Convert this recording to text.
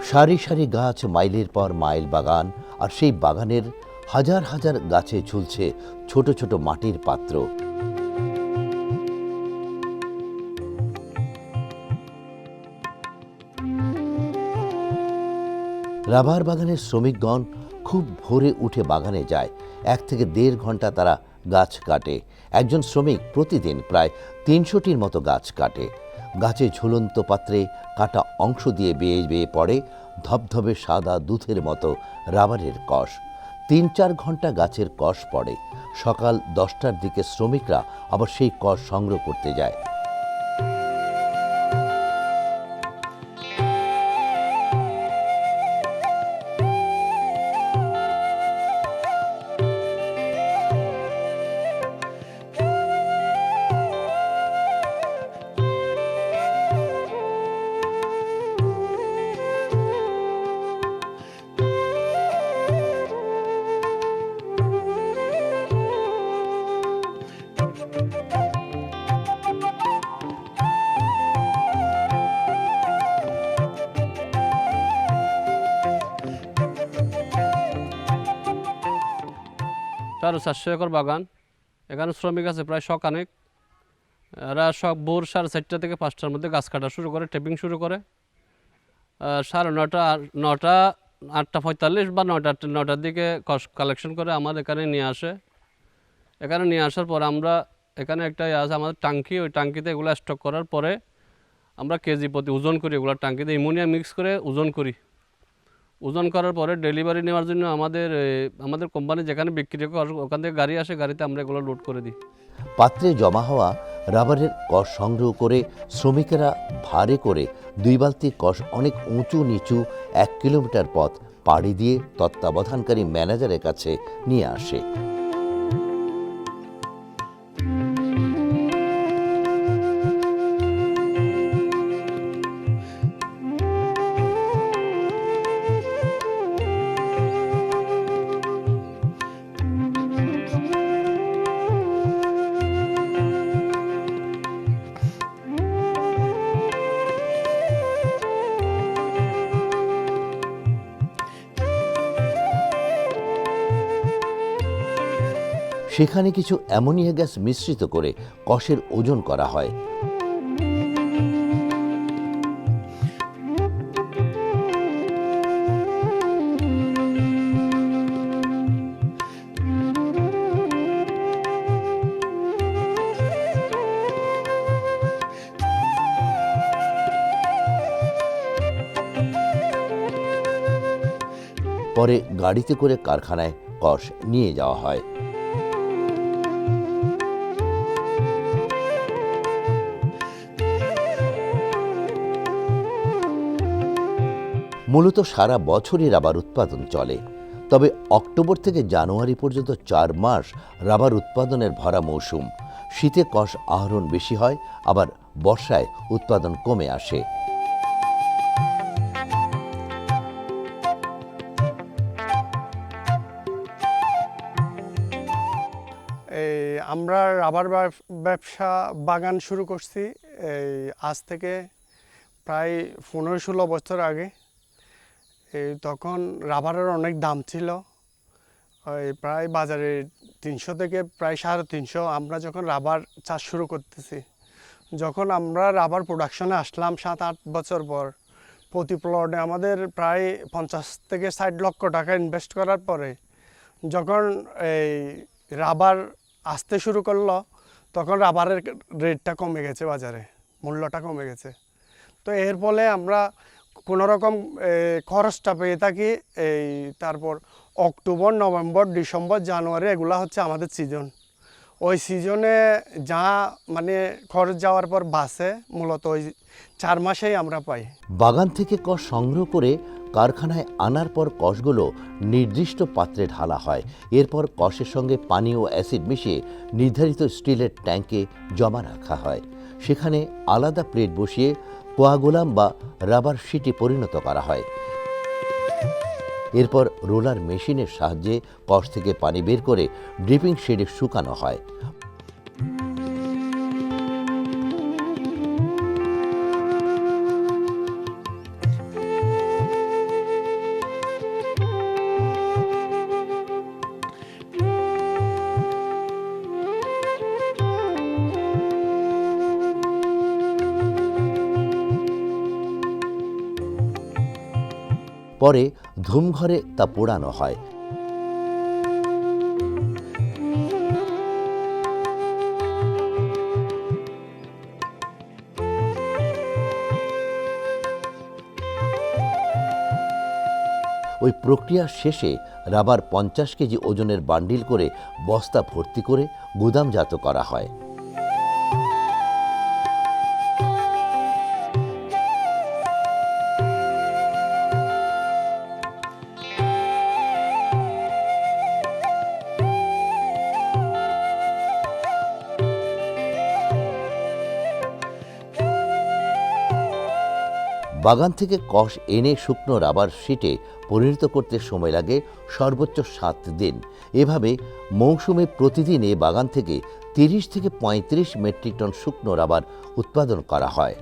সারি সারি গাছ, মাইলের পর মাইল বাগান, আর সেই বাগানের হাজার হাজার গাছে ঝুলছে ছোট ছোট মাটির পাত্র। রাবার বাগানের শ্রমিকগণ খুব ভোরে উঠে বাগানে যায়। 1 থেকে 1.5 ঘন্টা তারা গাছ কাটে। একজন শ্রমিক প্রতিদিন প্রায় 300টির মতো গাছ কাটে। গাছে ঝুলন্ত পাত্রে কাটা অংশ দিয়ে বেয়ে বেয়ে পড়ে ধবধবে সাদা দুধের মতো রাবারের কষ। 3-4 ঘন্টা গাছের কষ পড়ে। সকাল 10টার দিকে শ্রমিকরা আবার সেই কষ সংগ্রহ করতে যায়। চারো 400 একর বাগান। এখানে শ্রমিক আছে প্রায় শখানেক। এরা সব ভোর 4:30 থেকে 5টার মধ্যে গাছ কাটা শুরু করে, টেপিং শুরু করে। 9:30, 9টা, 8:45 বা 9টার দিকে কালেকশন করে আমাদের এখানে নিয়ে আসে। এখানে নিয়ে আসার পর আমরা এখানে একটা আছে আমাদের ট্যাঙ্কি, ওই ট্যাঙ্কিতে এগুলো স্টক করার পরে আমরা কেজি প্রতি ওজন করি। এগুলো ট্যাঙ্কিতে অ্যামোনিয়া মিক্স করে ওজন করি। ওজন করার পরে ডেলিভারি নেওয়ার জন্য আমাদের কোম্পানি যেখানে বিক্রি করে ওখান থেকে গাড়ি আসে, গাড়িতে আমরা এগুলো লোড করে দিই। পাত্রে জমা হওয়া রাবারের কষ সংগ্রহ করে শ্রমিকেরা ভারে করে 2 বালতি কষ অনেক উঁচু নিচু 1 কিলোমিটার পথ পাড়ি দিয়ে তত্ত্বাবধানকারী ম্যানেজারের কাছে নিয়ে আসে। সেখানে কিছু অ্যামোনিয়া গ্যাস মিশ্রিত করে কষের ওজন করা হয়। পরে গাড়িতে করে কারখানায় কষ নিয়ে যাওয়া হয়। মূলত সারা বছরই রাবার উৎপাদন চলে, তবে অক্টোবর থেকে জানুয়ারি পর্যন্ত 4 মাস রাবার উৎপাদনের ভরা মৌসুম। শীতে কষ আহরণ বেশি হয়, আবার বর্ষায় উৎপাদন কমে আসে। আমরা রাবার ব্যবসা বাগান শুরু করছি আজ থেকে প্রায় 15-16 বছর আগে। তখন রাবারের অনেক দাম ছিল, প্রায় বাজারে 300 থেকে প্রায় 350। আমরা যখন রাবার চাষ শুরু করতেছি, যখন আমরা রাবার প্রোডাকশনে আসলাম 7-8 বছর পর, প্রতি প্লটে আমাদের প্রায় 50 থেকে 60 লক্ষ টাকা ইনভেস্ট করার পরে যখন এই রাবার আসতে শুরু করলো, তখন রাবারের রেটটা কমে গেছে, বাজারে মূল্যটা কমে গেছে। তো এর ফলে আমরা কোনোরকম খরচটা পেয়ে থাকি। তারপর অক্টোবর, নভেম্বর, ডিসেম্বর, জানুয়ারি এগুলা হচ্ছে আমাদের সিজন। ওই সিজনে যা মানে খরচ যাওয়ার পর বাসে মূলত ওই 4 মাসেই আমরা পাই। বাগান থেকে কষ সংগ্রহ করে কারখানায় আনার পর কষগুলো নির্দিষ্ট পাত্রে ঢালা হয়। এরপর কষের সঙ্গে পানি ও অ্যাসিড মিশিয়ে নির্ধারিত স্টিলের ট্যাঙ্কে জমা রাখা হয়। সেখানে আলাদা প্লেট বসিয়ে কোয়াগুলাম বা রাবার শিটে পরিণত করা হয়। এরপর রোলার মেশিনের সাহায্যে কষ থেকে পানি বের করে ড্রিপিং শেডে শুকানো হয়। পরে ধুমঘরে তা পোড়ানো হয়। ওই প্রক্রিয়া শেষে রাবার 50 কেজি ওজনের বান্ডিল করে বস্তা ভর্তি করে গুদামজাত করা হয়। বাগান থেকে কষ এনে শুকনো রাবার শিটে পরিণত করতে সময় লাগে সর্বোচ্চ 7 দিন। এভাবে মৌসুমে প্রতিদিন এ বাগান থেকে 30 থেকে 35 মেট্রিক টন শুকনো রাবার উৎপাদন করা হয়।